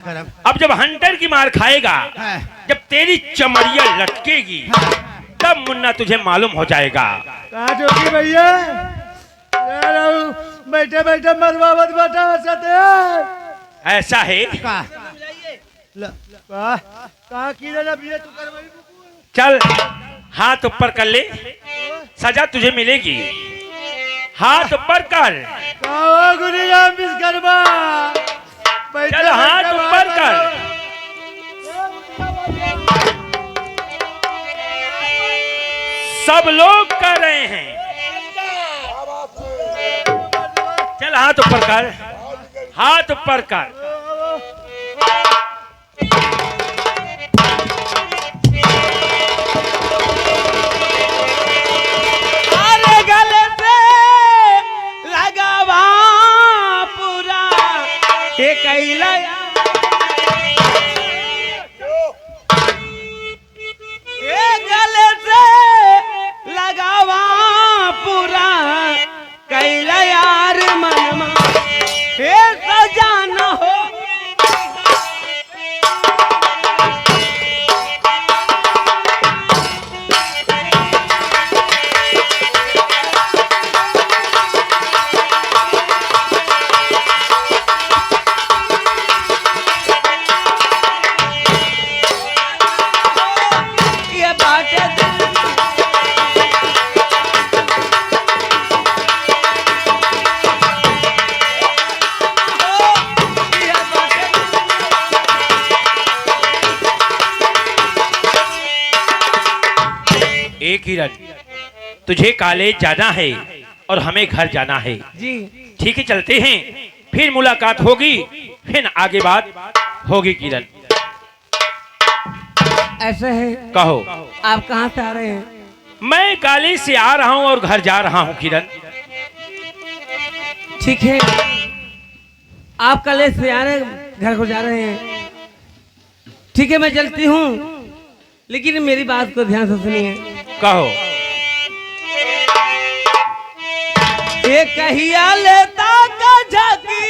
अब जब हंटर की मार खाएगा, जब तेरी चमड़िया लटकेगी, तब मुन्ना तुझे मालूम हो जाएगा। कहाँ जोगी भैया बैठे बैठे मरवा मत बैठा ऐसा है। कहाँ की तू कर चल हाथ ऊपर कर ले, सजा तुझे मिलेगी। हाथ ऊपर कर। चल हाथ ऊपर कर। सब लोग कर रहे हैं। चल हाथ ऊपर कर, हाथ ऊपर कर। अरे गले पे लगावा पूरा ये कैला गले से लगावा पूरा कैला यार मनमा हे सजान हो। एक किरण, तुझे कॉलेज जाना है और हमें घर जाना है। जी ठीक है, चलते हैं, फिर मुलाकात होगी, फिर आगे बात होगी। किरण ऐसा है, कहो आप कहाँ से आ रहे हैं? मैं कॉलेज से आ रहा हूँ और घर जा रहा हूँ। किरण ठीक है, आप कॉलेज से आ रहे हैं, घर को जा रहे हैं। ठीक है, मैं चलती हूँ, लेकिन मेरी बात को ध्यान से सुनिए। कहो। ये कहिया लेता का झाकी,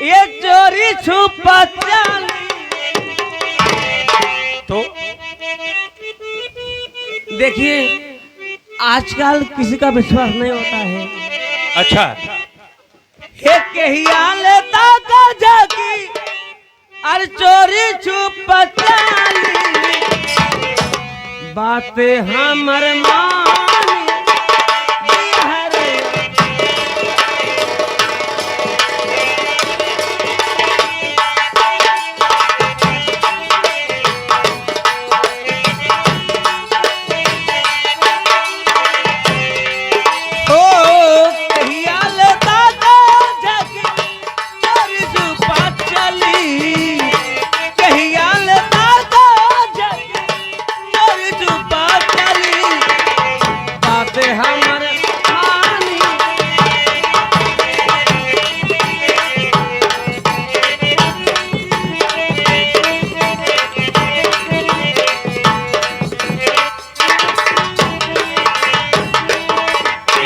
ये चोरी छुपा चाली। तो देखिए, आजकल किसी का विश्वास नहीं होता है। अच्छा, ये कहिया लेता का झाकी, और चोरी छुपा चाली। बातें हमर मानी हरे। ओ कहिया लेता का झाकी, चोरी छुपा चली। कहिया लेता का झाकी, चोरी छुपा चली। बातें हमर मानी।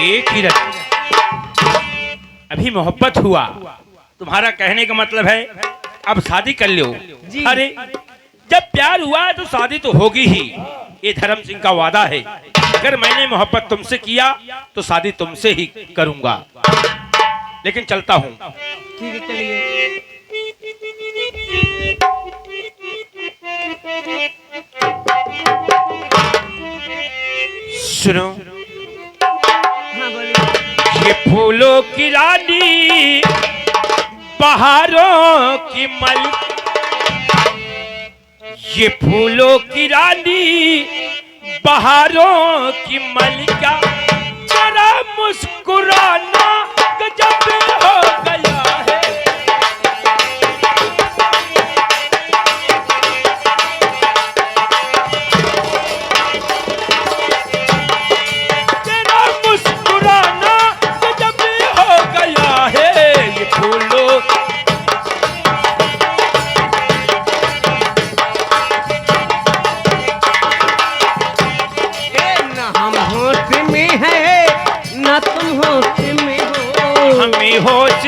एक किरण, अभी मोहब्बत हुआ, तुम्हारा कहने का मतलब है अब शादी कर लो। जी। अरे जब प्यार हुआ है तो शादी तो होगी ही, ये धर्म सिंह का वादा है। अगर मैंने मोहब्बत तुमसे किया तो शादी तुमसे ही करूंगा। लेकिन चलता हूँ। ठीक है, चलिए। सुनो, हाँ बोलिए। ये फूलों की रानी, बहारों की मलिक, ये फूलों की रानी, बहारों की मलिका, जरा मुस्कुराना गजब हो गया है। जरा मुस्कुराना गजब हो गया है। ये फूलों न हम होश में है, न तुम होश में हो। हमें होश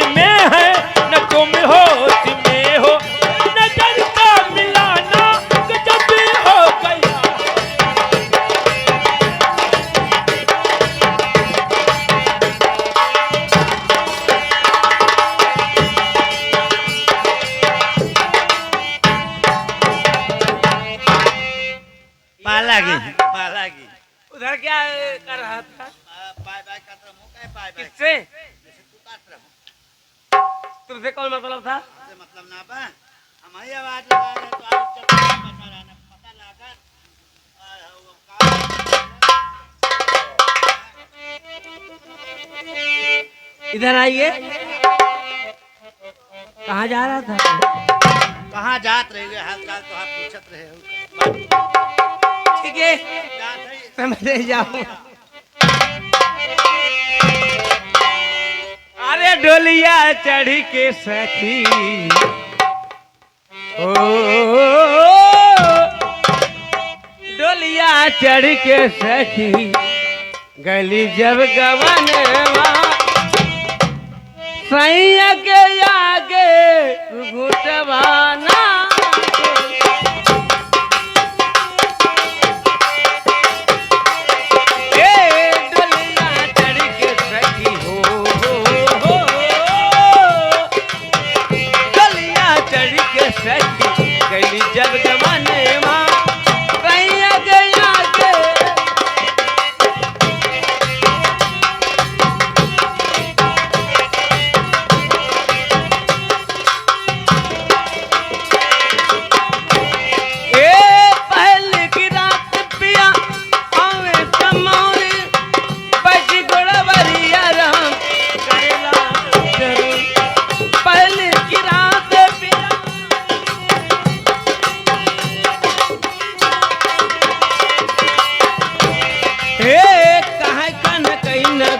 लागी बालागी उधर क्या कर रहा था? बाय बाय का तो मुंह है बाय बाय किससे? तू काट रहा तुमसे कौन मतलब था? से मतलब ना बा हमारी आवाज लगा रहे तो आप चक्कर बचा रहना पता लगा इधर आइए। कहाँ जा रहा था? कहाँ जात रहे हाल चाल तो आप पूछत रहे हो ठीक है, जात है समझ जाओ। अरे डोलिया चढ़ी के सखी ओ डोलिया चढ़ के सखी गली जब गवनवा सैया के आगे घुटवाना डोलिया चढ़ के सखी हो डोलिया चढ़ के सखी गली जब गवनवा सैया के आगे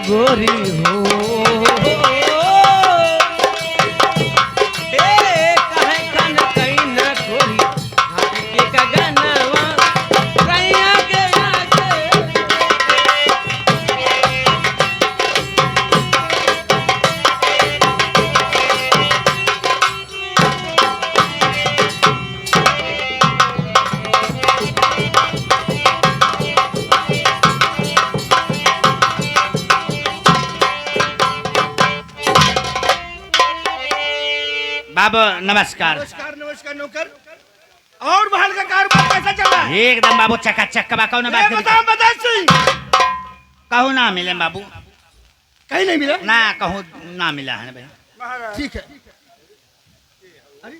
गोरी हो कहे कन कहीं न गोरी हाथ के गगनवा सैया के आगे बाबू नमस्कार नमस्कार नमस्कार नौकर। और महल का कारोबार कैसा चल रहा है? एकदम बाबू चकाचक कबा कहो ना ये बात करी बताओ मदन सिंह। कहू ना मिले बाबू कहीं नहीं मिला? ना कहू ना मिला है भाई ठीक है। अरे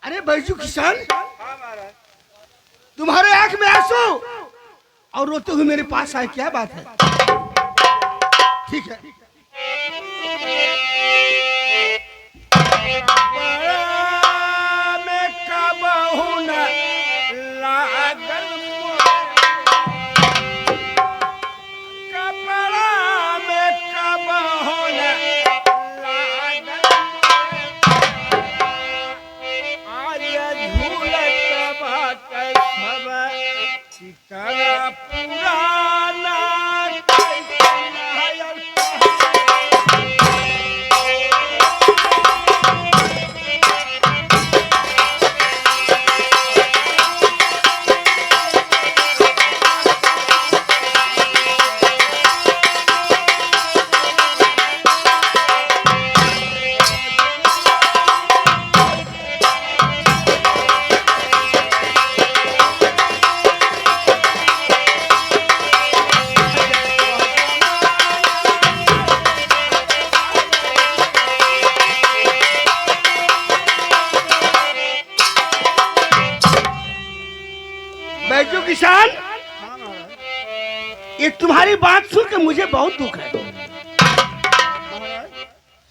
अरे बैजू किसान, तुम्हारे आंख में आंसू और रोते हुए मेरे पास आए, क्या बात है? ठीक है। बैजू किसान, ये तुम्हारी बात सुन के मुझे बहुत दुख है।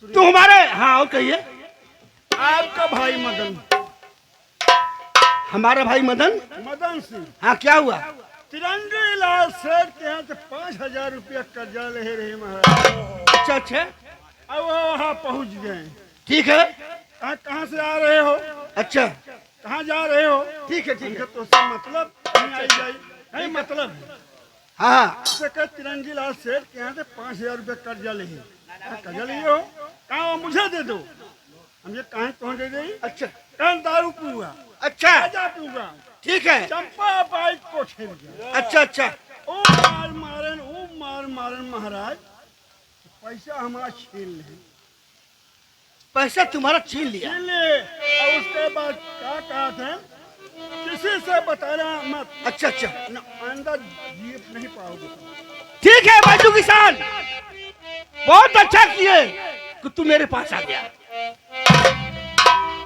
तुम हमारे, हाँ और कहिए। आपका भाई मदन हमारा भाई मदन मदन सिंह हाँ क्या हुआ? तिरंगे लाल सेठ के यहाँ से 5,000 रुपया कर्जा ले रहे महाराज। अच्छा अच्छा अब वो वहाँ पहुँच गए। ठीक है। कहाँ से आ रहे हो? अच्छा कहाँ जा रहे हो? ठीक है ठीक इनका है। तो सब मतलब नहीं आई जाई है मतलब है। हाँ हाँ उससे कहे तिरंगी लाल सेठ के यहाँ से 5,000 रुपया कर्जा ले। कर्जा लिए हो? कहाँ वो मुझे दे दो। हम ये कहाँ कौन दे गई? अच्छा कहाँ दारू पीऊंगा, अच्छा गांजा पीऊंगा, ठीक है। चंपा बाइक को छेड़ गया। अच्छा अच्छा ओ मार मारन महाराज, पैसा हमारा छीन ले। पैसा तुम्हारा छीन लिया? छीन ले। और उसके बाद क्या कहा थे? किसी से बताना मत, अच्छा अच्छा, न आइंदा जीत नहीं पाओगे। ठीक है बैजू किसान, बहुत अच्छा किए कि तू मेरे पास आ गया।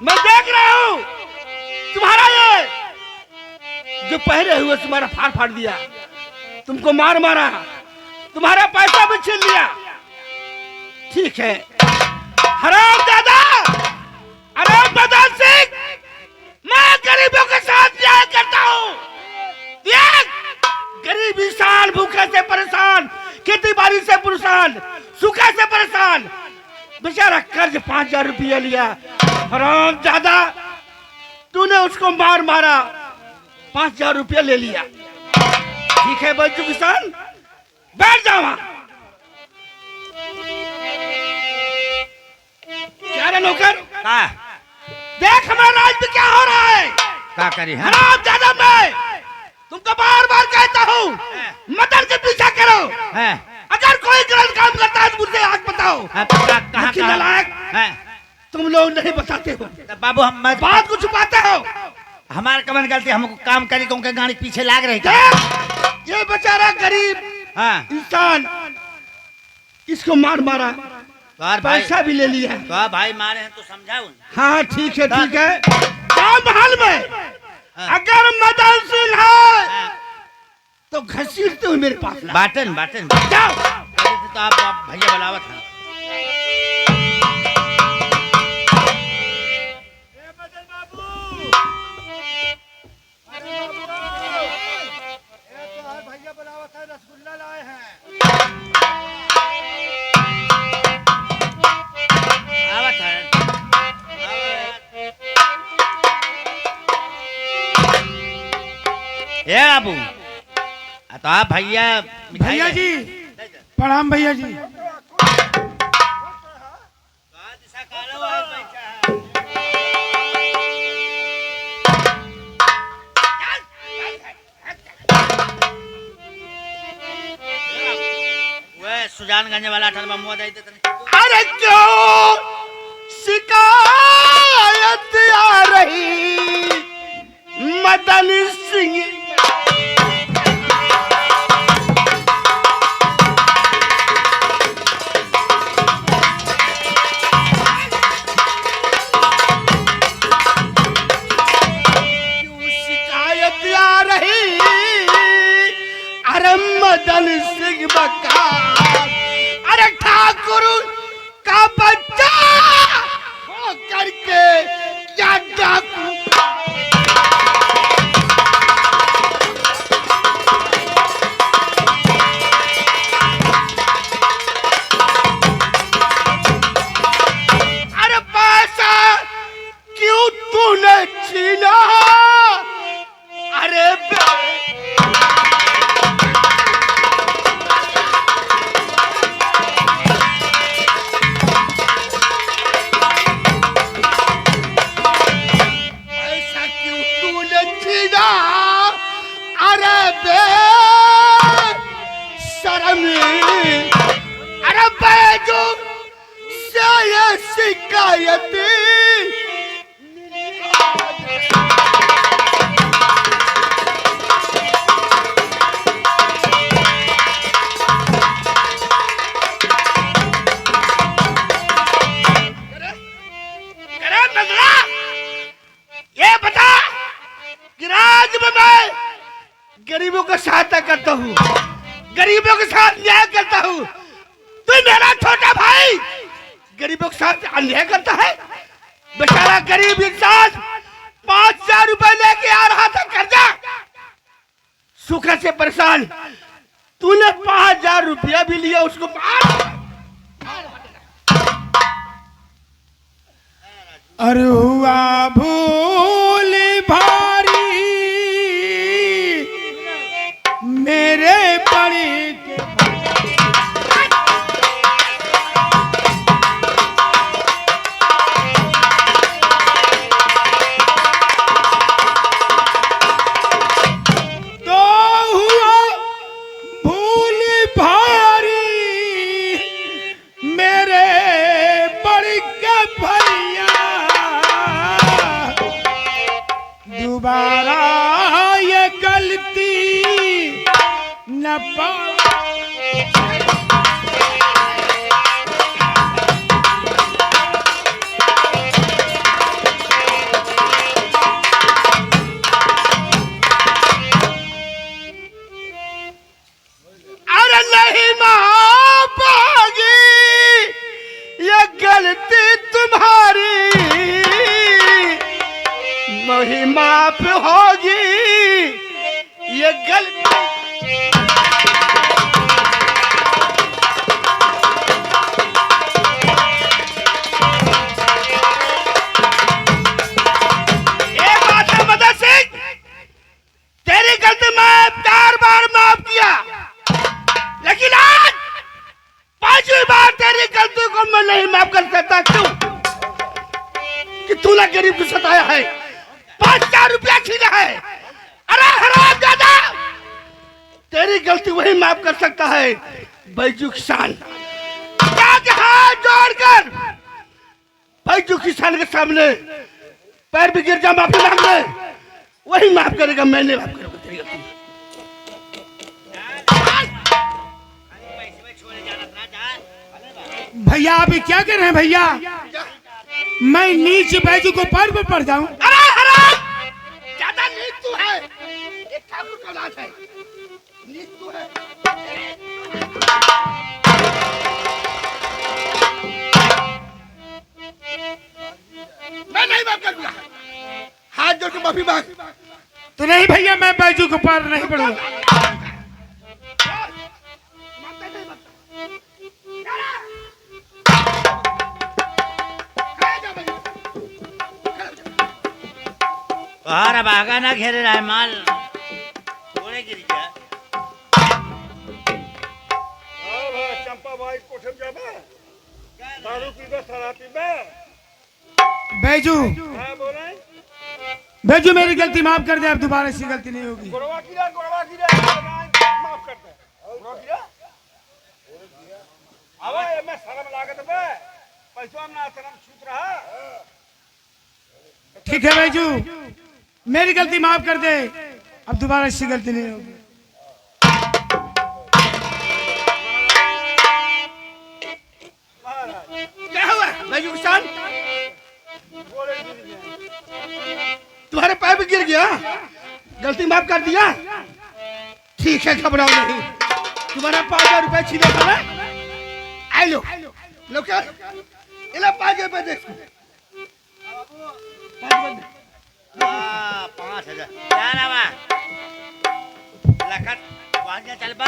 मैं देख रहा हूं तुम्हारा ये जो पहले हुए तुम्हारा फाड़ दिया, तुमको मारा, तुम्हारा पैसा भी छीन लिया। ठीक है हराम दादा, हराम मदन सिंह, मैं गरीबों के साथ न्याय करता हूँ। गरीब इंसान भूखे से परेशान, खेती बाड़ी से परेशान, सूखे से परेशान, बेचारा कर्ज 5,000 रुपया लिया। हराम दादा, तूने उसको मारा, 5,000 रुपया ले लिया। ठीक है बच्चू किसान, बैठ जाओ वहां। क्या रे नौकर, का देख हमारे राज्य में क्या हो रहा है। करी है? हराम दादा, मैं तुमको बार-बार कहता हूँ मदन के पीछा करो। अगर कोई गलत काम करता है तो मुझे आज बताओ। लेकिन नालायक, तुम लोग नहीं बताते हो बाबू, हम बात को छुपाते हो। हमारे कमन गलती, हमको काम करी को उनके गाड़ी पीछे लाग रही था। ये बेचारा गरीब इंसान, इसको मारा, पैसा भी ले लिया। तो भाई मारे हैं तो समझाओ। हाँ ठीक है जाओ महल में। अगर मदन सिंह है तो घसीटते हुए मेरे पास ला। बाटन जाओ। तो आप भैया बुलावत हैं। भैया बुलावत है, रसगुल्ला लाए हैं। आवत है। ए बाबू, तो आप भैया भैया जी प्रणाम। भैया जी सुजानगंज वाला ठरबा मुआ दे देते। अरे क्यों शिकायत आ रही मदन सिंह। क्यों शिकायत आ रही, अरे मदन सिंह बका, अरे ठाकुर का बच्चा हो करके क्या डाकू। अरे पैसा क्यों तूने छीना। अरे अरे बैजू से ये शिकायत। ये बता कि राज्य में मैं गरीबों का सहायता करता हूँ, गरीबों के साथ न्याय करता हूँ। तू मेरा छोटा भाई गरीबों के साथ अन्याय करता है। बेचारा गरीब इंसान 5,000 रुपए लेके आ रहा था कर्जा, सूखे से परेशान। तूने 5,000 रुपया भी लिया उसको। अरे हुआ भूल भारी मेरे बड़ी के। तो हुआ भूल भारी मेरे बड़ी के भैया। दोबारा ये गलती न पा। अरे नहीं माफ होगी ये गलती तुम्हारी, नहीं माफ होगी ये गलती। एक बात है मदन सिंह, तेरी गलती मैं 4 बार माफ किया, लेकिन आज 5वीं बार तेरी गलती को मैं नहीं माफ कर सकता। क्यों? कि तूने गरीब को सताया है, 5,000 रुपया छीना है। अरे हरामजादा, तेरी गलती वही माफ कर सकता है बैजू किसान। जाके हाथ जोड़कर बैजू किसान के सामने पैर भी गिर जा, माफी मांग ले, वही माफ करेगा, मैंने माफ करूंगा तेरी गलती। भैया आप ये क्या कर रहे हैं भैया? मैं नीचे बैजू को पैर पर पड़ जाऊं? अरे हराम, ज्यादा नीच तू है, एक ठाकुर का औलाद है, नीच तू है। मैं नहीं माफ करूंगा, हाथ जोड़ के माफी मांग। तो नहीं भैया, मैं बैजू को पैर नहीं पड़ूंगा। बाहर भागा ना घेरे रहा है माल थोड़े गिर जा। चंपा भाई कोठम जाबे, दारू पीबे, शराब पीबे। बैजू, हाँ बोले। बैजू मेरी गलती माफ कर दे, अब दोबारा ऐसी गलती नहीं होगी। गुरवा की माफ कर दे। अब ये मैं शर्म लागत बे, पैसा ना शर्म छूट रहा। ठीक है बैजू, मेरी गलती माफ कर दे, अब दोबारा ऐसी गलती नहीं होगी। क्या हुआ बैजू किसान? तुम्हारे पैर भी गिर गया, गलती माफ कर दिया। ठीक है, घबराओ नहीं, तुम्हारा 5,000 रुपए छीने था ना, आई लो लो, क्या इला 5,000 रुपए दे। 5,000 क्या नामा लखन वहां जा चल पा।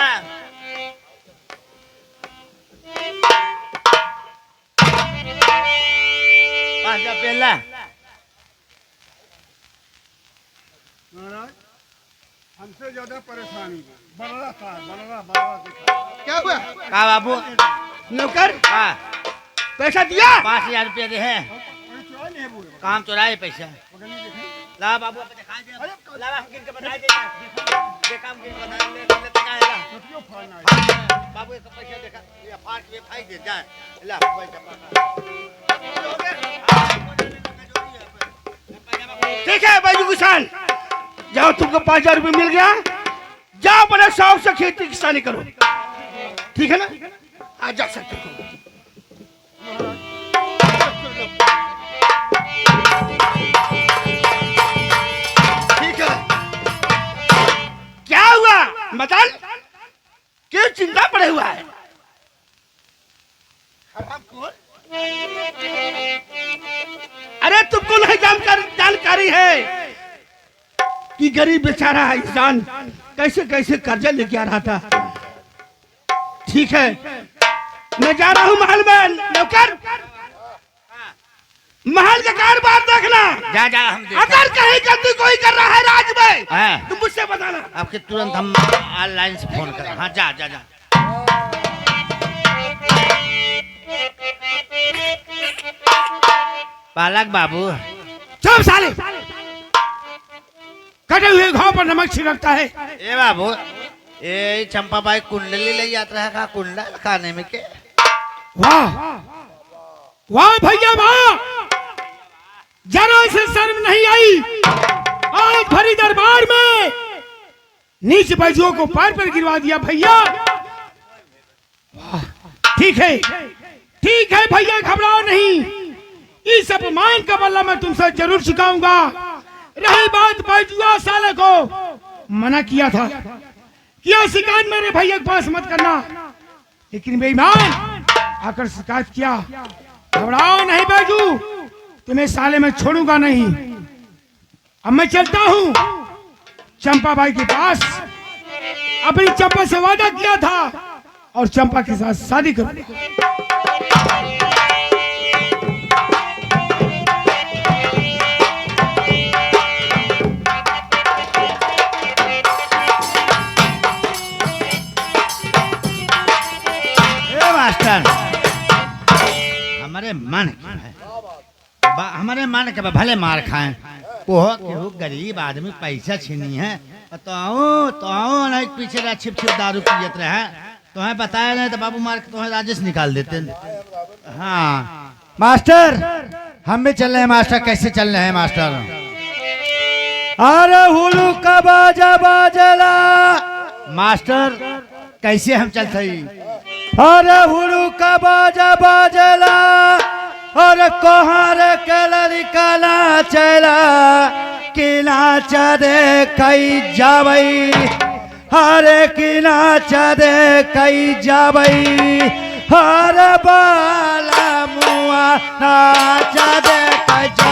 पहला महाराज हमसे ज्यादा परेशानी बड़ा दिखा। क्या हुआ का बाबू नौकर? हाँ पैसा दिया? 5,000 रुपया दे है, काम चुराए पैसा। ला बाबू अब दिखा दे, ला हम गिन के बता दे, देखा हम गिन के बता ले बाबू एक पैसा देखा, ये फाड़ के फाड़ दे जा, ला ठीक है बैजू किसान, जाओ, तुमको 5,000 रुपए मिल गया, जाओ अपने शौक से खेती किसानी करो, ठीक है ना? आज जा सकते हो। ठीक है, क्या हुआ मतल, क्यों चिंता पड़े हुआ है? अरे तुमको नहीं जानकारी है कि गरीब बेचारा इंसान कैसे कैसे कर्जा लेके आ रहा था। ठीक है, मैं जा रहा हूँ महल में। नौकर, महल का कारोबार देखना, जा जा हम अगर कहीं गलती कोई कर रहा है राज में हाँ। तो मुझसे बताना। आपके तुरंत हम ऑनलाइन से फोन कर। हाँ जा जा जा। बालक बाबू चुप साले, कटे हुए घाव पर नमक छिड़कता है। ए बाबू, ए चंपा बाई कुंडली ले जाता है का कुंडा खाने में के। वाह वाह भैया वाह, जरा से शर्म नहीं आई। आवाज भरी दरबार में नीच बैजुओं को पैर पर गिरवा दिया भैया। ठीक है भैया, घबराओ नहीं, इस अपमान का बदला मैं तुमसे जरूर चुकाऊंगा। रही बात बैजुआ साले को मना किया था, किया शिकायत मेरे भैया के पास मत करना, लेकिन बेईमान आकर शिकायत किया। घबराओ नहीं बैजू, तुम्हें साले में छोड़ूंगा नहीं। अब मैं चलता हूँ चंपा बाई के पास, अपनी चंपा से वादा किया था और चंपा के साथ शादी करूंगा। मास्टर हमारे मन के भले मार खाए, वो गरीब आदमी पैसा छीनी है तो नहीं पीछे रह छिप दारू पियत रहे, तुम्हें बताया नहीं तो बाबू मार के तुम्हें राजेश निकाल देते। हाँ मास्टर, हम भी चल रहे हैं मास्टर। कैसे चल रहे हैं मास्टर? अरे हुलू का बाजा बाजला मास्टर, कैसे हम चलते? अरे हुलू का बाजा बाजला और कोहर के लड़का चला कि नाच दे कई जावई, हरे कि नाच दे कई जावई, हर बाला मुआ नाच दे कई जा।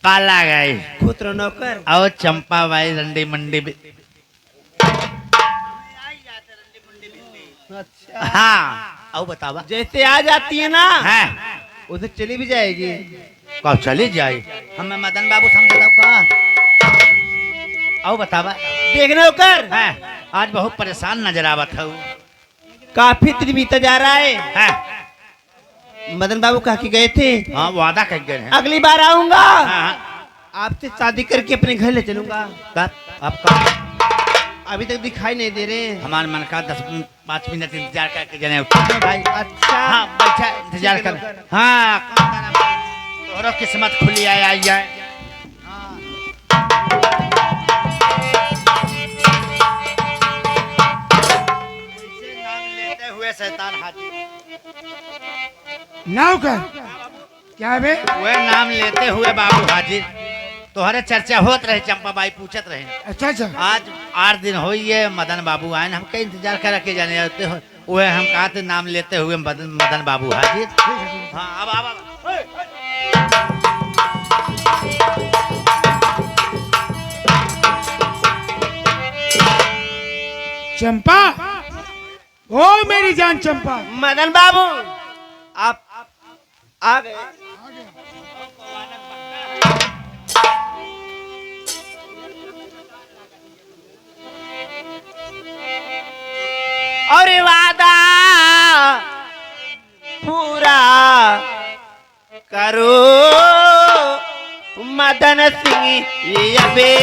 काला गए खुद नौकर और चंपा बाई रंडी मंडी भी। अच्छा हाँ आओ बतावा। जैसे आ जाती है ना हाँ उधर चली भी जाएगी। कब चली जाए? हमें मदन बाबू समझता का। आओ बतावा। देख नौकर हाँ आज बहुत परेशान नजर आवत है। काफी दिन बीता जा रहा है। हाँ मदन बाबू कहा कि गए थे हाँ वादा कर गए हैं। अगली बार आऊंगा हाँ आपसे शादी करके अपने घर ले चलूंगा। कब? आपका अभी तक दिखाई नहीं दे रहे। हमारे मन का 10-5 मिनट इंतजार करके जने भाई। अच्छा हाँ बैठा इंतजार कर। हाँ तोरो किस्मत खुली आए आई जाए। नाम लेते हुए शैतान हाजिर। नौकर क्या है बे? वह नाम लेते हुए बाबू हाजिर। तोहरे चर्चा होत रहे, चंपा बाई पूछत रहे। अच्छा अच्छा आज 8 दिन हो ये मदन बाबू आए, हम कई इंतजार कर के जाने जाते हो। वह हम कहा थे नाम लेते हुए मदन बाबू हाजिर। हाँ अब चंपा, ओ मेरी जान चंपा। मदन बाबू आप आ गए। और वादा पूरा करो मदन सिंह अबे।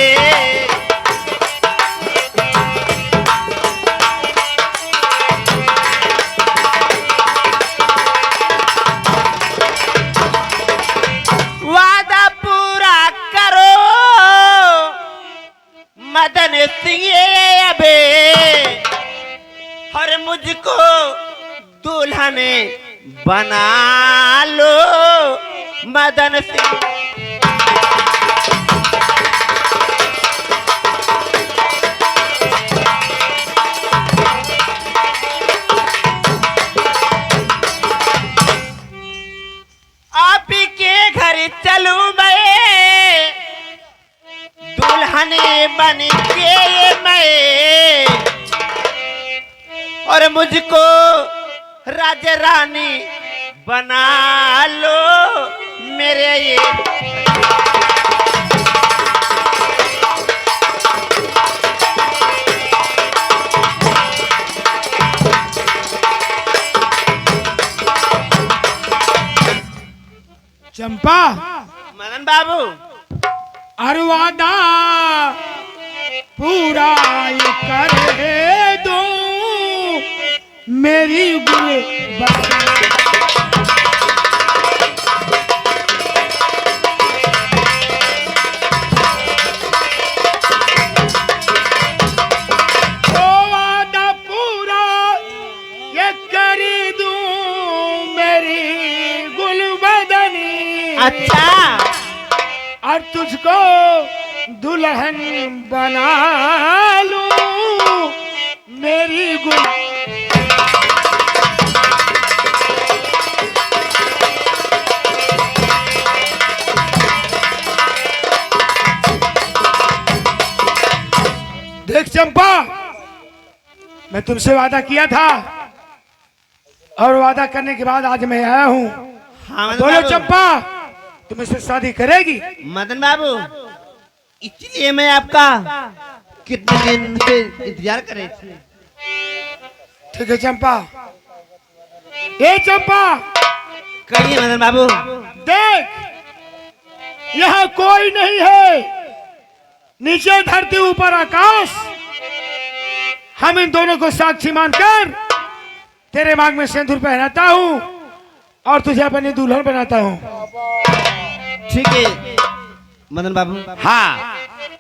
वादा पूरा करो मदन सिंह अबे, और मुझको दुल्हन बना लो मदन सिंह। आप के घर चलूं मैं दुल्हन बन के मैं, और मुझको राजा रानी बना लो मेरे ये। चंपा मदन बाबू अरे वादा पूरा ये करे दो मेरी गुल वादा पूरा ये करी दूं मेरी गुल बदनी। अच्छा और तुझको दुल्हन बना लूं मेरी गुल। देख चंपा, मैं तुमसे वादा किया था और वादा करने के बाद आज मैं आया हूँ। हाँ मदन बोलो बाबू। चंपा, तुम इससे शादी करेगी? मदन बाबू इसलिए मैं आपका कितने दिन से इंतजार कर रही थी। ठीक है चंपा। ए चंपा, कहिए मदन बाबू। देख यहाँ कोई नहीं है, नीचे धरती ऊपर आकाश। हम इन दोनों को साक्षी मानकर तेरे मांग में सिंदूर पहनाता हूँ और तुझे अपनी दुल्हन बनाता हूँ। ठीक है मदन बाबू। हाँ,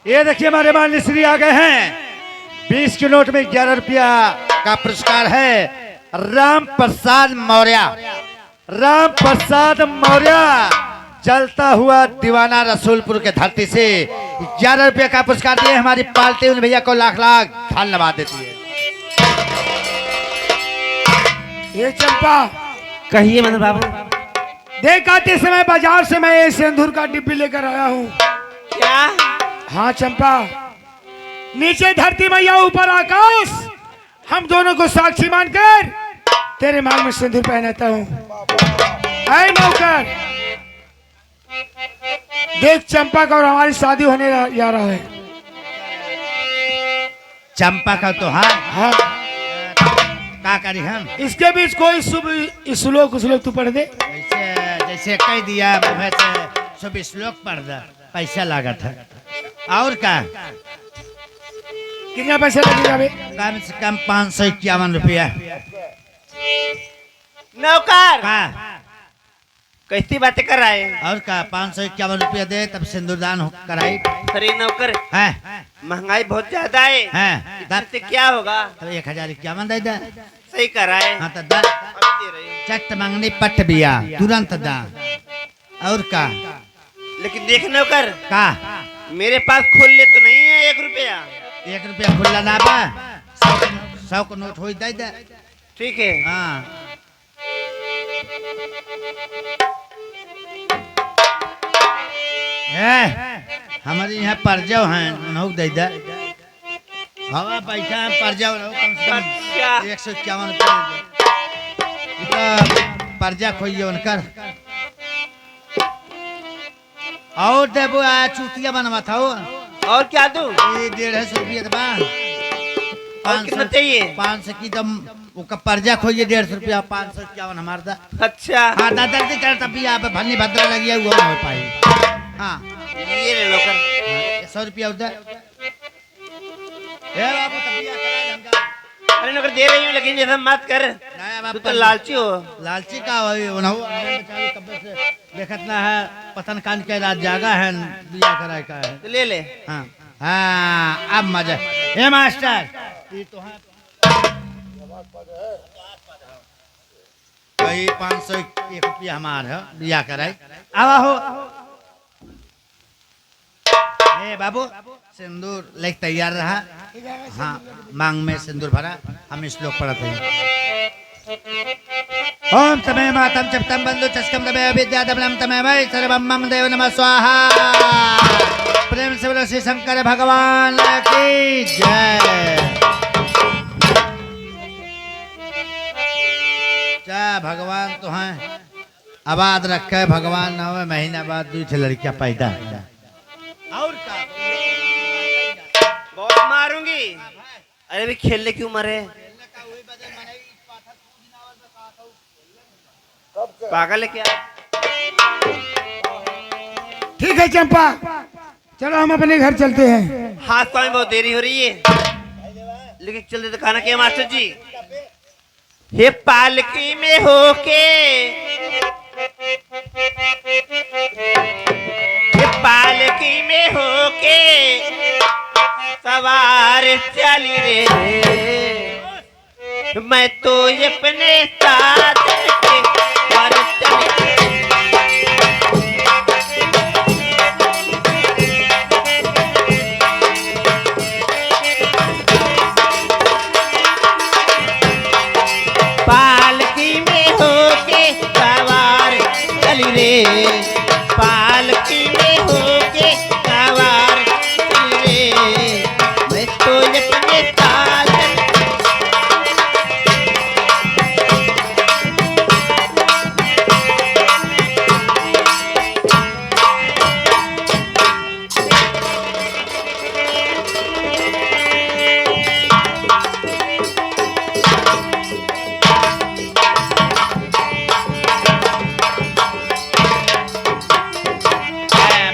ये देखिए हमारे मान्य श्री आ गए हैं। 20 के नोट में 11 रुपया का पुरस्कार है। राम प्रसाद मौर्य, राम प्रसाद मौर्य, चलता हुआ दीवाना रसूलपुर के धरती से 11 रुपया का पुरस्कार दिए। हमारी पार्टी उन भैया को लाख लाख धन्यवाद देती है। ये चंपा, कहिए मदन बाबू। देख आते समय बाजार से मैं ये सिंदूर का डिब्बी लेकर आया हूँ। क्या? हाँ चंपा, नीचे धरती मैया ऊपर आकाश, हम दोनों को साक्षी मानकर तेरे मांग में सिंदूर पहनाता हूँ। ऐ नौकर, देख चंपा का और हमारी शादी होने जा रहा है। चंपा का तो हाँ, का करी हम इसके बीच कोई शुभ श्लोक तू पढ़ दे। जैसे जैसे कह दिया वैसे सब श्लोक पढ़ दे, पैसा लागत है। और का कितना पैसा लगेगा बे? कम से कम 551 रुपया। नौकर का कैसी बातें कर रहा है? और का 551 रुपया दे तब सिंदूरदान कराई अरे नौकर, है। महंगाई बहुत ज्यादा है। हैं, तब इससे क्या होगा? तब 1051 दे दे। सही कर रहा है। हाँ तो दा, अभी दे रही हूँ। चट मंगनी पट बिया तुरंत दा। और का लेकिन देख नौकर, का मेरे पास खुले तो नहीं है 1 रुपया। 1 रुपया खुला ना बा, 100 को नोट हो दे दे। ठीक है। हाँ हमारे यहाँ परजव हैं, उन्होंने दे दे। हवा पैसा है परजव कम से कम अच्छा। 151 रुपया परजा खोइए उनकर। और देबो आ चूतिया बनवा था वो। और क्या दूं? ये 150 रुपया दबा। और कितना चाहिए? 500 की दम उसका पर्जा खोइए 150 रुपया। 551 हमारा दा। अच्छा हाँ दादा जी कर तब भी आप भन्नी भद्रा लगी है वो हो पाई। हाँ ये ले नौकर। 100 रुपया उधर। ए बाबू तबिया करा ढंगा। अरे नौकर दे रही हूँ, लेकिन जैसा मत कर। तू तो लालची हो। लालची का वही उन्हों बेचारी कब्बे से देखत ना है पतन कान के रात जागा है बिया कराए का है। तो ले ले। हाँ हाँ अब मजा। ए मास्टर ये तो है वही 501 रुपया हमार है बिया कराए। आवा हो ए बाबू सिंदूर लेके तैयार रहा। हाँ मांग में सिंदूर भरा। हम श्लोक पढ़ते हैं। ओम तमे मातम चप्तम बंधु चस्कम तमे विद्या दबलम तमे वै सर्वम मम देव नमः स्वाहा। प्रेम से बोलो श्री शंकर भगवान की जय। जय भगवान तो हैं आबाद रखे भगवान। 9 महीना बाद 2 लड़कियां पैदा है। और का बहुत मारूंगी। अरे भी खेलने की उम्र है। पागल है क्या? ठीक है चंपा, चलो हम अपने घर चलते हैं। हाँ स्वामी, बहुत देरी हो रही है, लेकिन चलते तो खाना क्या मास्टर जी। हे पालकी में होके, हे पालकी में होके सवार चली रे, मैं तो अपने साथ के घर चली। पालकी में होके सवार चली रे, पालकी में होके सवार चली रे, मैं तो अपने साथ।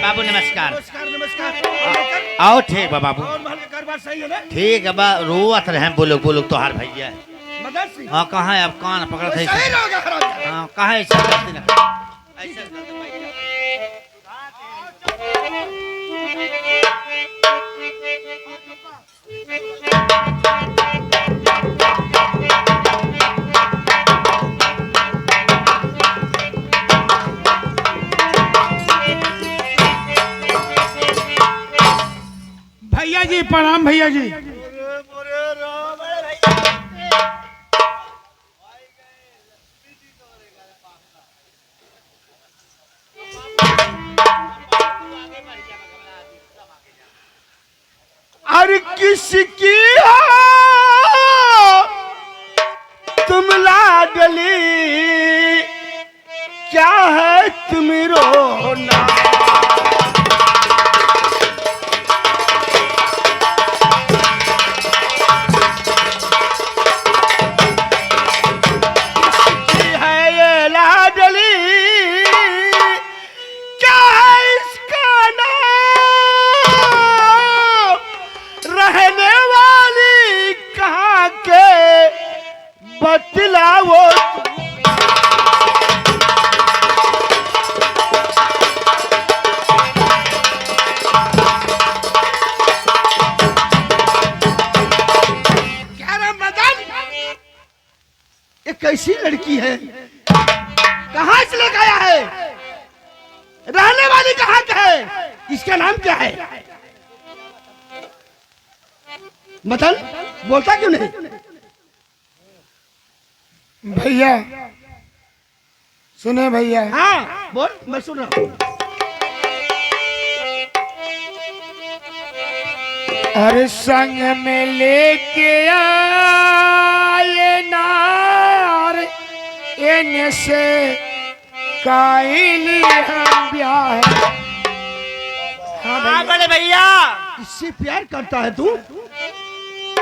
बाबू नमस्कार। नमस्कार नमस्कार। आओ ठीक बा बाबू, और महल का कारोबार सही है ना? ठीक है बा, रोवत रहे बुलुक बुलुक तोहार भैया। मदद सिंह हाँ कहाँ है, अब कान पकड़ थे। सही रहोगे हराम। हाँ कहाँ है, ऐसा करती ना। भैया जी प्रणाम भैया जी। अरे किसकी हो तुम लाडली, क्या है तुम रोना। बतलाओ क्या रे मदन, ये कैसी लड़की है, कहाँ से लेकर आया है, रहने वाली कहाँ का है, इसका नाम क्या है? मदन बोलता क्यों नहीं? भैया सुने भैया। हाँ बोल, मैं सुन रहा हूँ। अरे संग में लेके आए नार, इन से काइली हम ब्याह। हाँ बड़े भैया, इससे प्यार करता है तू?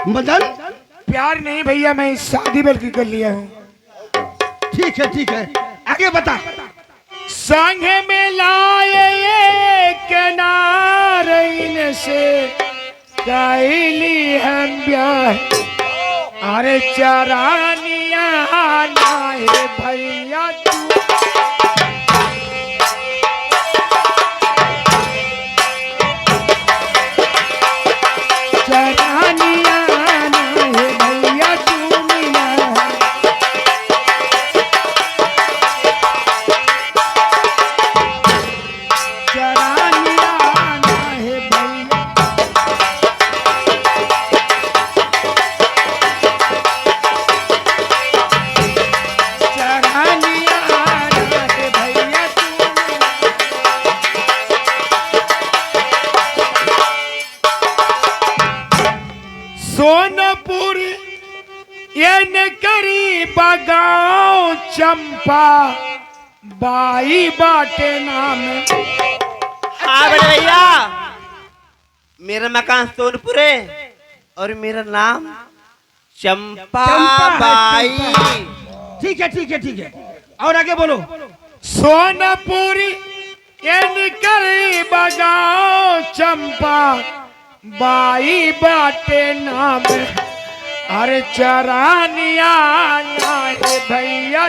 मदन प्यार नहीं भैया, मैं शादी बल्कि कर लिया हूँ। ठीक है आगे बता। संग में लाए किनार, इन से कैली हम ब्याह। अरे चरानिया नाहे भैया तू, चरानिया नाहे भैया तू मिला। सोनपुर ये न करी बगाओ चंपा बाई बाटे नाम। हाँ बड़े भैया, मेरा मकान सोनपुर है और मेरा नाम चंपा बाई। ठीक है और आगे बोलो। सोनपुरी ये निकली बजाओ चंपा बाई बाटे नाम, अरे चरानिया है भैया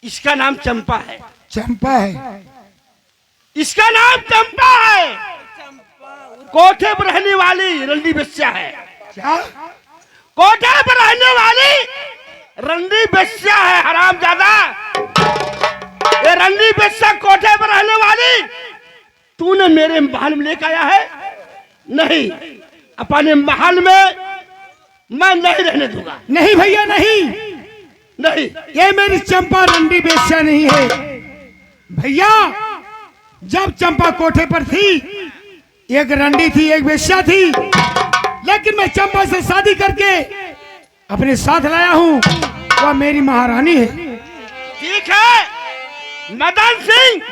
इसका नाम चंपा है। चंपा है, इसका नाम चंपा है। कोठे पर रहने वाली रंडी बेस्या है। क्या? कोठे पर रहने वाली रंडी बेस्या है हरामजादा। ये रंडी बेस्या कोठे पर रहने वाली तूने मेरे महल में लेकर आया है? नहीं, अपने महल में मैं नहीं रहने दूंगा। नहीं भैया नहीं, नहीं, ये मेरी चंपा रंडी बेस्या नहीं है भैया। जब चंपा कोठे पर थी एक रंडी थी एक बेस्या थी, लेकिन मैं चंपा से शादी करके अपने साथ लाया हूँ, वह मेरी महारानी है। ठीक है मदन सिंह,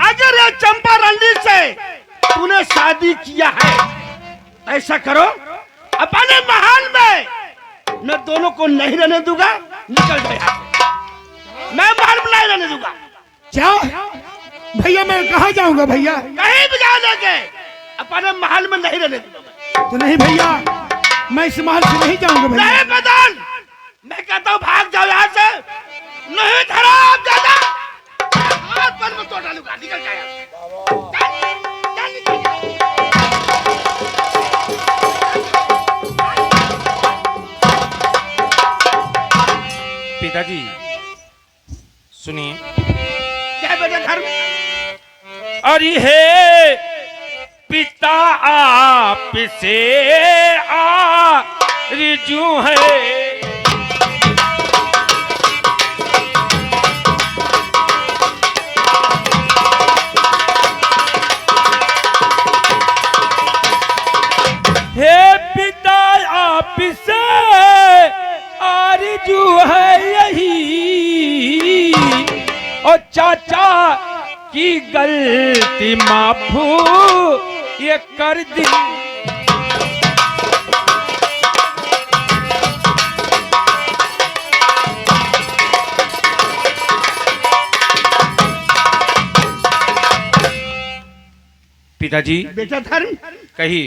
अगर ये चंपा रंडी से तूने शादी किया है, ऐसा करो अपने महल में मैं दोनों को नहीं रहने दूंगा। निकल गया, मैं महल में नहीं रहने दूंगा। क्या भैया, मैं कहाँ जाऊंगा भैया? कहीं भी जा लेके अपने महल में नहीं रहने दूंगा। तो नहीं भैया, मैं इस महल से नहीं जाऊंगा भैया। नहीं मदन, मैं कहता हूँ भाग जाओ यहाँ से। नहीं धरा आप ज्यादा हाथ पर में तोड़ डालूंगा। निकल जाए, निकल जाए। पिताजी सुनिए। क्या बेटा धर्म? अरे हे पिता आप से रिजू है, हे पिता आप से आरज़ू है यही, और चाचा की गलती माफू ये कर दी। पिताजी बेटा धर्म, कहिए।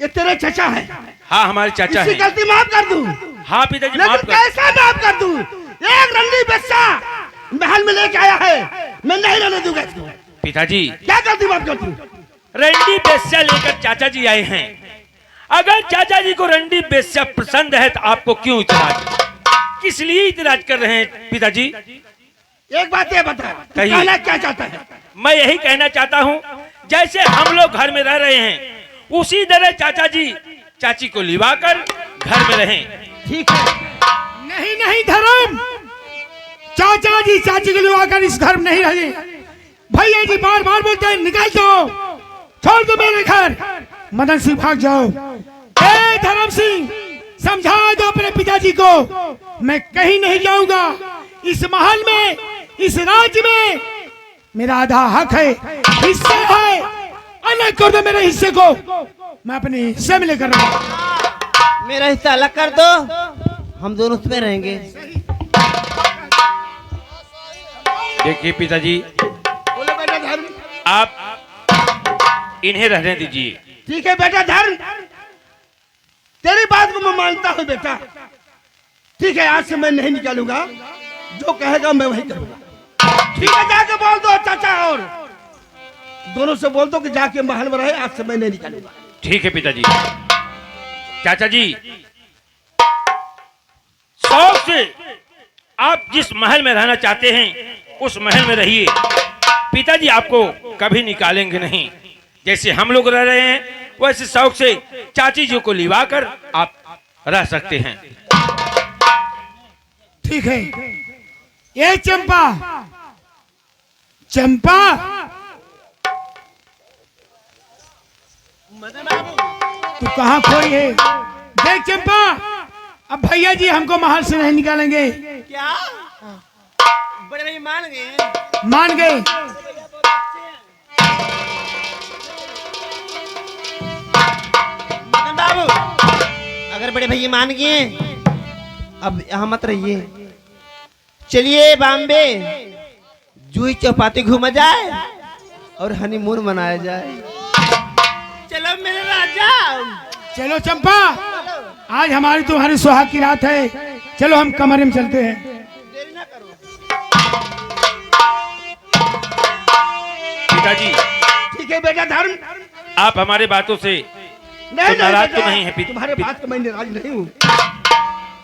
ये तेरे चचा है। हाँ हमारे चाचा इसकी हैं। गलती माफ कर दूं, हाँ पिताजी माफ लेकिन कर। कैसे माफ कर दूं? एक रंडी बच्चा महल में लेके आया है, मैं नहीं रहने दूंगा इसको। पिताजी क्या गलती माफ कर दूं? रंडी बेस्या लेकर चाचा जी आए हैं। अगर चाचा जी को रंडी बेस्या पसंद है तो आपको क्यों इतराज, किस लिए इतराज कर रहे हैं पिताजी? एक बात ये बता, तू कहिए। कहना क्या चाहता है? मैं यही कहना चाहता हूँ, जैसे हम लोग घर में रह रहे हैं उसी तरह चाचा जी चाची को लिवा कर घर में रहें। ठीक है। नहीं नहीं धर्म, चाचा जी चाची के लिए आकर इस घर में नहीं रहे। भैया जी बार बार बोलते हैं निकल जाओ, छोड़ दो मेरे घर। मदन सिंह भाग जाओ। ए धर्म सिंह, समझा दो अपने पिताजी को, मैं कहीं नहीं जाऊंगा। इस महल में, इस राज्य में मेरा आधा हक है, हिस्सा है। अलग कर दो मेरे हिस्से को, मैं अपने हिस्से में लेकर रहूंगा। मेरा हिस्सा अलग कर दो, हम दोनों उसमें रहेंगे। देखिए पिताजी, बोलो बेटा धर्म। आप इन्हें रहने दीजिए। ठीक है बेटा धर्म, तेरी बात को मैं मानता हूँ बेटा। ठीक है, आज से मैं नहीं निकालूंगा, जो कहेगा मैं वही करूंगा। ठीक है, जाके बोल दो चाचा और दोनों से बोल दो कि जाके महल में रहे, आज से मैं नहीं निकालूंगा। ठीक है पिताजी। चाचा जी, शौक से आप जिस महल में रहना चाहते हैं उस महल में रहिए। पिताजी आपको कभी निकालेंगे नहीं। जैसे हम लोग रह रहे हैं वैसे शौक से चाची जी को लिवा कर आप रह सकते हैं। ठीक है। ये चंपा, चंपा, तू कहाँ खोई है? देख चंपा, अब भैया जी हमको महल से नहीं निकालेंगे। क्या बड़े भाई मान गए? मान गए। मदन बाबू, अगर बड़े भैया मान गए, अब यहाँ मत रहिए, चलिए बॉम्बे जूही चौपाटी घूमा जाए और हनीमून मनाया जाए। चलो मेरे राजा। चलो चंपा, आज हमारी तुम्हारी सुहाग की रात है। चलो हम कमरे में चलते हैं। देरी ना करो। पिताजी, ठीक है बेटा धर्म। आप हमारे बातों से नहीं नाराज बेटा, तो नहीं है तुम्हारे बात का मैं नाराज नहीं हूँ।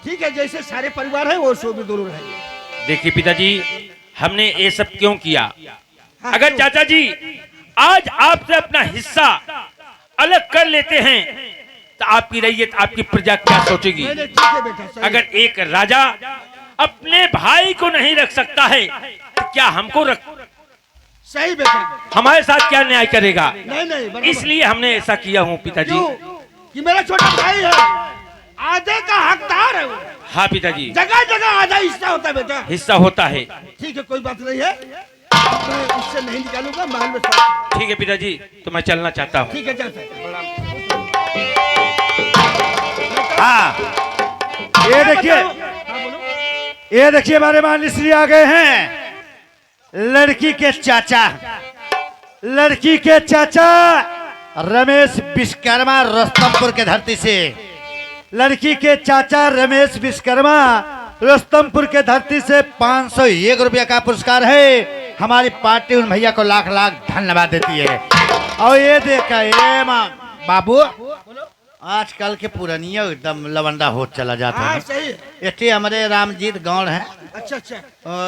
ठीक है, जैसे सारे परिवार है वो सो भी दोनों रहेंगे। देखिए पिताजी, हमने ये सब क्यों किया? हाँ, अगर क्यों? चाचा जी आज आपसे अपना हिस्सा अलग कर लेते हैं तो आपकी रैयत, आपकी प्रजा क्या सोचेगी? नहीं, ठीक है बेटा, सही अगर एक राजा अपने भाई को नहीं रख सकता है तो क्या हमको रख, सही बेटा। हमारे साथ क्या न्याय करेगा? नहीं नहीं बराबर। इसलिए हमने ऐसा किया हूँ पिताजी। क्यों? कि मेरा छोटा भाई है, आधे का हकदार है वो। हाँ पिताजी, जगह जगह आधा हिस्सा होता है बेटा। हिस्सा होता है। ठीक है, कोई बात नहीं है, मैं उससे नहीं निकालूंगा महल में सब। ठीक है पिताजी, तो मैं चलना चाहता हूँ। ठीक है, चल सकते। हाँ, ये देखिए, ये देखिए हमारे मान श्री आ गए हैं। लड़की के चाचा, लड़की के चाचा रमेश विश्वकर्मा रोस्तमपुर के धरती से, लड़की के चाचा रमेश विश्वकर्मा रोस्तमपुर के धरती से 501 रुपया का पुरस्कार है। हमारी पार्टी उन भैया को लाख लाख धन्यवाद देती है। और ये देखा ये बाबू, आजकल के पुरानिया एकदम लवंडा हो चला जाता हाँ है। सही है। ये हमारे रामजीत गौड़ है अच्छा अच्छा,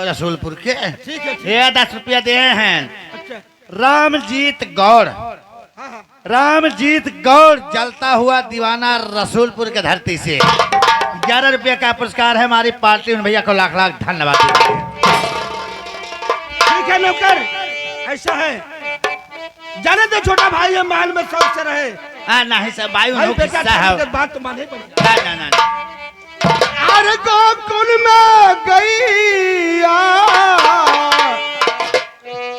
रसूलपुर के, ठीक है ठीक। ये 10 रुपया दिए हैं। अच्छा, रामजीत गौड़, हाँ हाँ, रामजीत गौड़ जलता हुआ दीवाना रसूलपुर के धरती से 11 रुपया का पुरस्कार है। हमारी पार्टी उन भैया को लाख लाख धन्यवाद देती है। ठीक है नौकर, ऐसा है, जाने दो छोटा भाई है, महल में शौक से रहे। नहीं सर भाई, भाई उन्होंने बेटा, किस्सा है। बात तो माने पड़ेगा। ना अरे गोकुल में गैया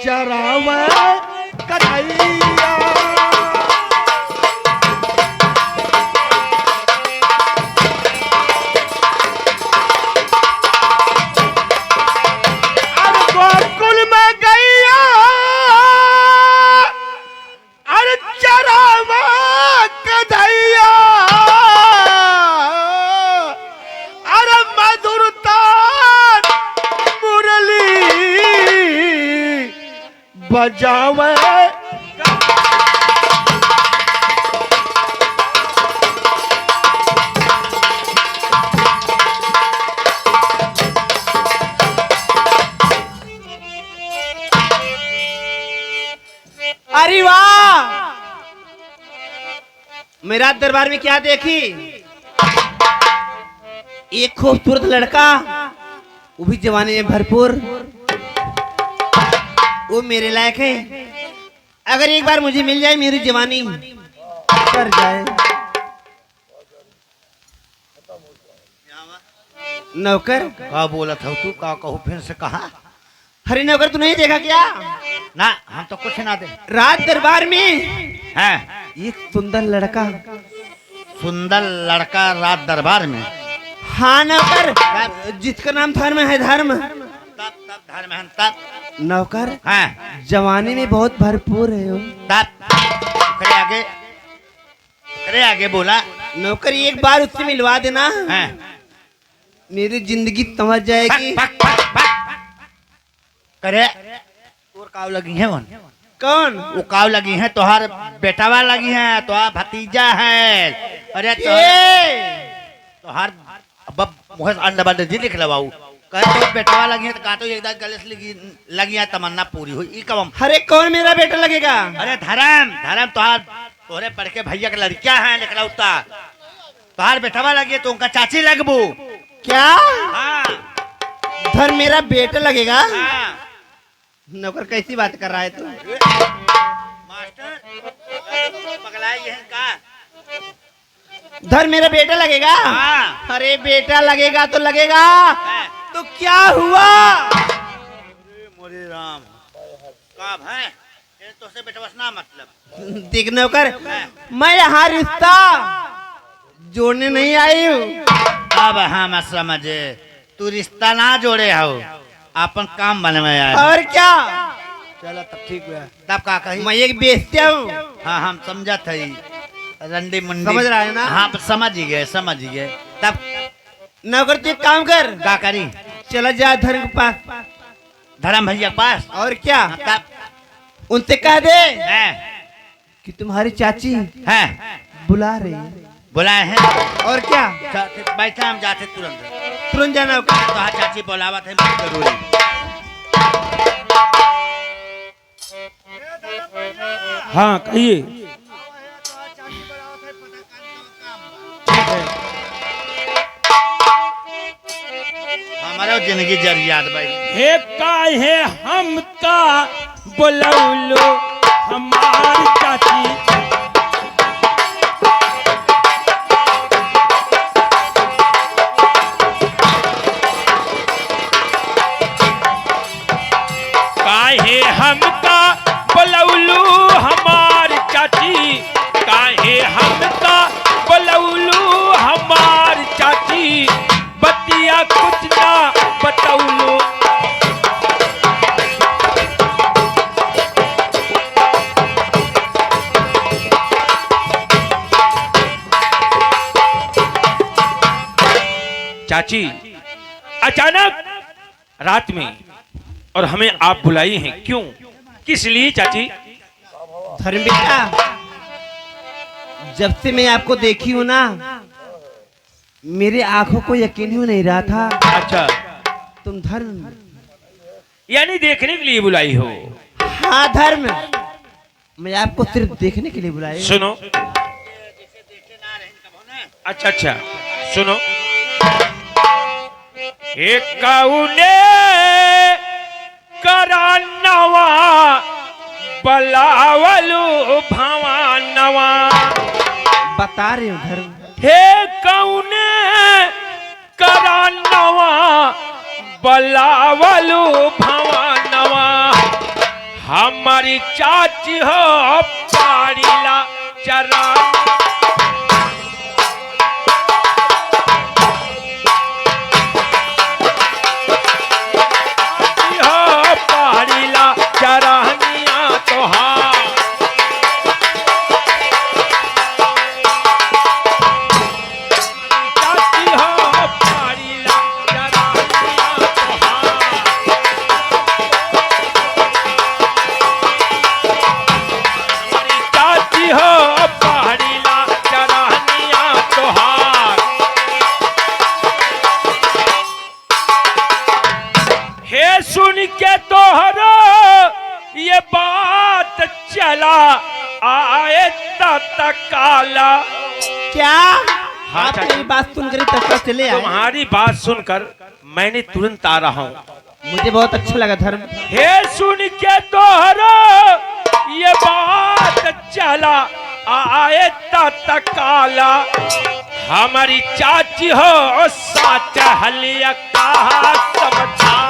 चरावे कन्हैया, अरे गोकुल में गैया अरे चरावे कन्हैया, अरे मधुरता मुरली बजावे। अरे वाह, मेरा दरबार में क्या देखी? एक खूबसूरत लड़का, वो भी जवानी में भरपूर, वो मेरे लायक है। अगर एक बार मुझे मिल जाए, मेरी जवानी कर जाए। नौकर, का बोला था तू? का कहूँ फिर से कहा? हरे नौकर, तू नहीं देखा क्या? ना, हम तो कुछ ना दे। रात दरबार में हैं, एक सुंदर लड़का। सुंदर लड़का रात दरबार में? हाँ नौकर, जिसका नाम धर्म है, धर्म। तब धर्म है तब। नौकर, हैं, जवानी में बहुत भरपूर है वो। तब करे आगे, करे आगे बोला। नौकर, एक बार उससे मिलवा देना, हैं, मेरी जिंदगी समझ जाएगी। करे और काव लगी है वन? कौन? वो काव लगी है, तोहार बेटावा लगी है, तोहार भतीजा है। अरे तोहार अब मुझे अंडा बंडा जी लिख लवाऊ। कह तो बेटावा लगी है तो का तो एकदम गले से लगी है, तमन्ना पूरी हुई। ई कब? अरे कौन मेरा बेटा लगेगा? अरे धर्म, धर्म तोहार तोरे पढ़ के भैया के लड़कियां हैं निकलौता तोहार बेटवा लगे तो उनका चाची लगबू। क्या हाँ धर्म मेरा बेटा लगेगा? हाँ नौकर कैसी बात कर रहा है तू? मास्टर पगलाई है का धर्म मेरा बेटा लगेगा? हाँ अरे बेटा लगेगा तो लगेगा, तो क्या हुआ? मोरे राम का है ये तो से बेटा बसना मतलब देख नौकर, मैं यहाँ रिश्ता जोड़ने नहीं आई हूँ। अब हाँ मैं समझे तू रिश्ता ना जोड़े हो अपन काम बनवाया है। और क्या, चलो तब ठीक हुआ। तब का कही मैं एक बेस्तिया हूँ। हाँ हम समझा था ही रंडी मुंडी समझ रहा है ना? हाँ समझ ही गए समझ ही गए। तब नौकर तू एक काम कर, का करी चला जा धर्म के पास। धर्म भैया के पास और क्या, हाँ, तब उनसे कह दे है कि तुम्हारी चाची बुला रही है। बुलाए हैं और क्या, बैठा हम जाते तुरंत तुरंत जाना होगा। तो हाँ चाची बुलावा थे जरूरी। हाँ कहिए। हमारा जिंदगी जरियात भाई हे काहे हमका बोलौलो हमार चाची। काहे हमका बोलौलो हमार चाची, काहे हमका बोलौलो हमार चाची, बतिया कुछ ना बतौलो। चाची अचानक रात में और हमें आप बुलाई हैं, क्यों, किस लिए चाची? धर्म बेटा, जब से मैं आपको देखी हूँ ना, मेरे आंखों को यकीन ही नहीं रहा था अच्छा, तुम धर्म। यानी देखने के लिए बुलाई हो? हाँ धर्म, मैं आपको सिर्फ देखने के लिए बुलाई हूँ। सुनो, अच्छा अच्छा सुनो। एक कौने करानवा बलावलू भवानवा। बता रहे हो धर्म। हे कौने करानवा बलावलू भवानवा, हमारी चाची हो पाड़ीला चरा। चरहनिया तोहार चाची हो पाड़ीला चरहनिया तोहार, हमारी चाची हो पाड़ीला चरहनिया तोहार। हे सुन के तोहरो ये बात चला आए तकाला। क्या हाँ, आप चाची। मेरी बात सुनकर तक चले आए? तुम्हारी बात सुनकर मैंने तुरंत आ रहा हूँ। मुझे बहुत अच्छा लगा धर्म। हे सुन के तोहरो ये बात चला आए तकाला, हमारी चाची हो साच हलिया कहा समझाए।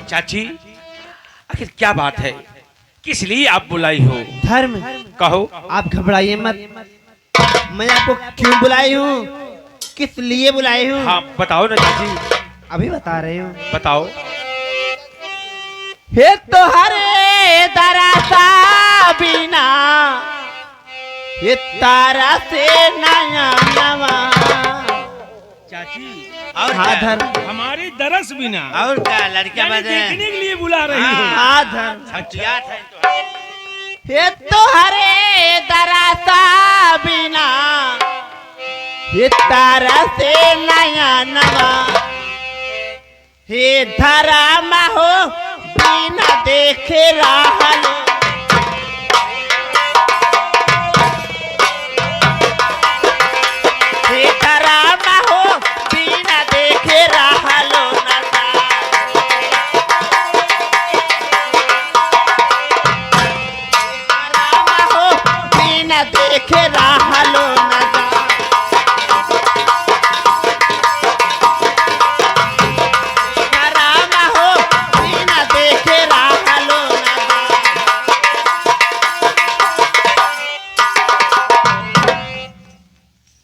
चाची आखिर क्या बात है, किस लिए आप बुलाई हो? धर्म, कहो। आप घबराइए मत, मैं आपको क्यों बुलाई हूँ, किस लिए बुलाई हूँ? हाँ बताओ ना चाची, अभी बता रही हूँ। बताओ। हे तोहरे दरासा बिना ये तारा से नया नवा। चाची और हाँ क्या? धर्म, हमारी दरस बिना और क्या लड़कियां यानी बजे देखने के लिए बुला रही हो। हाँ धर्म। हटिया था तो ये तो हरे दरासा बिना ये तारा से नया नवा। हे धरा हो बिना देखे रहल। हे धरा हो बिना देखे रहलो नजा। हो बिना देखे रहलो नजा। राम हो बिना देखे रहलो नजा।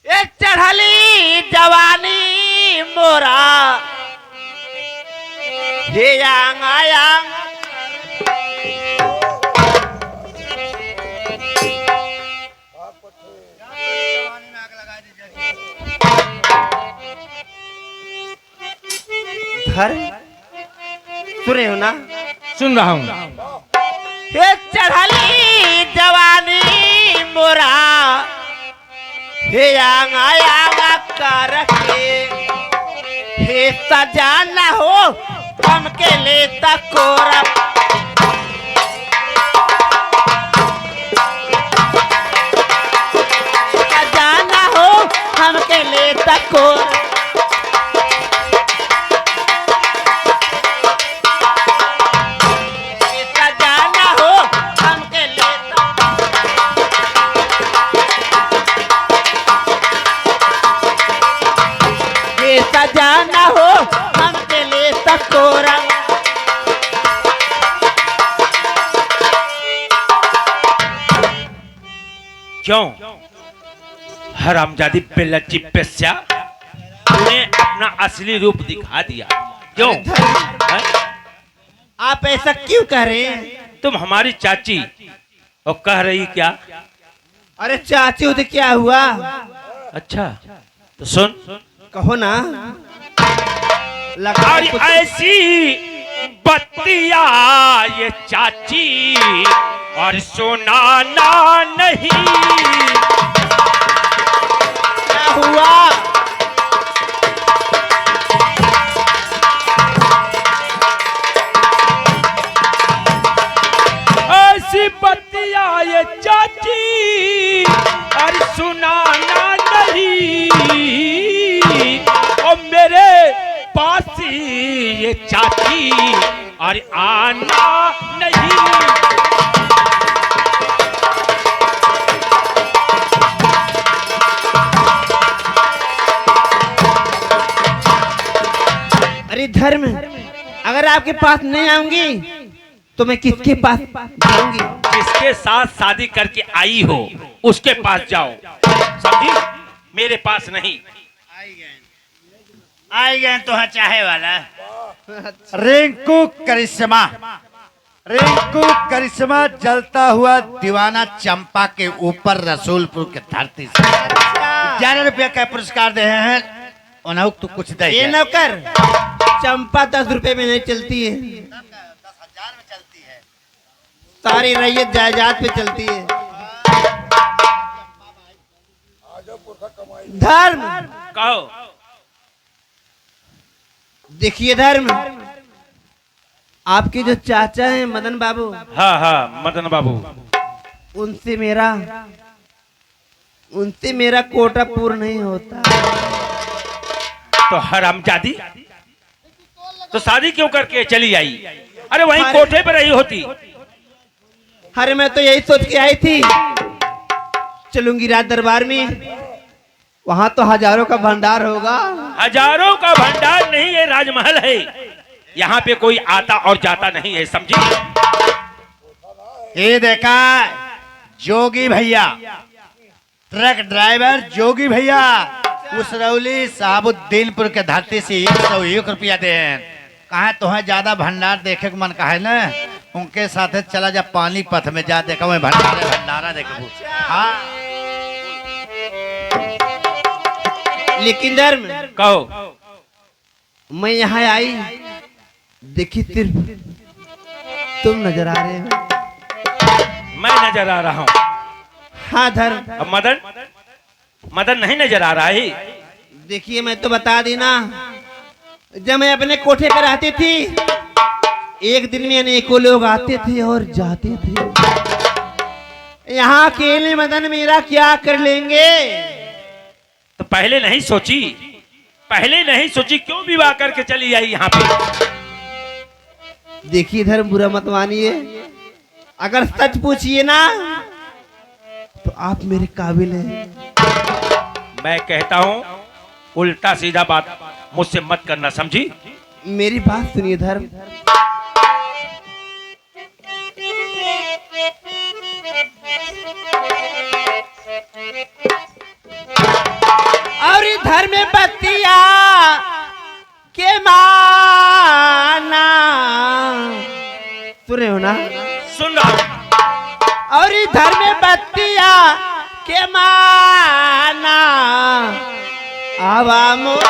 ये चढ़ली जवानी मोरा हे यांग यांग। घर सुन रहे हो ना? सुन रहा हूँ। हे चढ़ली जवानी मोरा हे आंगा आंगा कर के। हे सजाना हो हमके लेता कोरा। सजाना हो हमके लेता कोरा। सजाना हो हमके लेता। ये सजाना हो हमके लेता कोरा। क्यों हरामजादी बेलज्जी पेस्या, तूने अपना असली रूप दिखा दिया क्यों? हैं? आप ऐसा क्यों कह रहे हैं? तुम हमारी चाची और कह रही क्या? अरे चाची हो तो क्या हुआ? अच्छा तो सुन, कहो ना। लगा और ऐसी बत्तिया ये चाची और सुनाना नहीं। क्या हुआ? ऐसी बत्तिया ये चाची और सुनाना नहीं। और मेरे पास ही ये चाची और आना नहीं। अरे धर्म, अगर आपके पास नहीं आऊंगी तो मैं किसके पास जाऊंगी? जिसके साथ शादी करके आई हो उसके पास जाओ, समझी? मेरे पास नहीं। आई गए तो हाँ चाहे वाला। रिंकू करिश्मा, रिंकू करिश्मा जलता हुआ दीवाना चंपा के ऊपर रसूलपुर के धरती से 11 रुपया का पुरस्कार दे हैं। उन्हें तो कुछ दे ये नौकर, चंपा 10 रुपए में नहीं चलती है। 10,000 में चलती है। सारी रैयत जायदाद पे चलती है। धर्म, कहो। देखिए धर्म, आपके जो चाचा हैं मदन बाबू, हाँ हाँ मदन बाबू, उनसे मेरा कोटा पूर्ण नहीं होता। तो हरामजादी तो शादी क्यों करके चली आई? अरे वहीं अरे- कोठे पर रही होती। अरे मैं तो यही सोच के आई थी चलूंगी राज दरबार में, वहां तो हजारों का भंडार होगा। हजारों का भंडार नहीं, ये राजमहल है। यहाँ पे कोई आता और जाता नहीं है, समझी? ये देखा जोगी भैया, ट्रक ड्राइवर जोगी भैया उसरौली साबुद्दीनपुर के धरती से 101 रुपया दे। कहा तो है ज्यादा भंडार देखे के मन कहा है ना, उनके साथ चला जा पानीपत में जा देखा मैं भंडारा भंडारा देखो। हाँ लेकिन धर्म कहो। मैं यहाँ आई देखी सिर्फ तुम नजर आ रहे हो। मैं नजर आ रहा हूँ। हाँ धर्म। अब मदन, मदन नहीं नजर आ रहा है। देखिए मैं तो बता दी ना, जब मैं अपने कोठे पर रहती थी एक दिन में अनेकों लोग आते थे और जाते थे। यहाँ अकेले मदन मेरा क्या कर लेंगे? तो पहले नहीं सोची, पहले नहीं सोची, क्यों विवाह करके चली आई यहाँ पे? देखिए धर्म बुरा मत मानिए, अगर सच पूछिए ना तो आप मेरे काबिल हैं। मैं कहता हूँ उल्टा सीधा बात मुझसे मत करना, समझी? मेरी बात सुनिए धर्म। और इधर में बत्तिया के माना, सुन रहे हो ना? सुन रहा हूँ। और इधर में बत्तिया के माना आवा मोर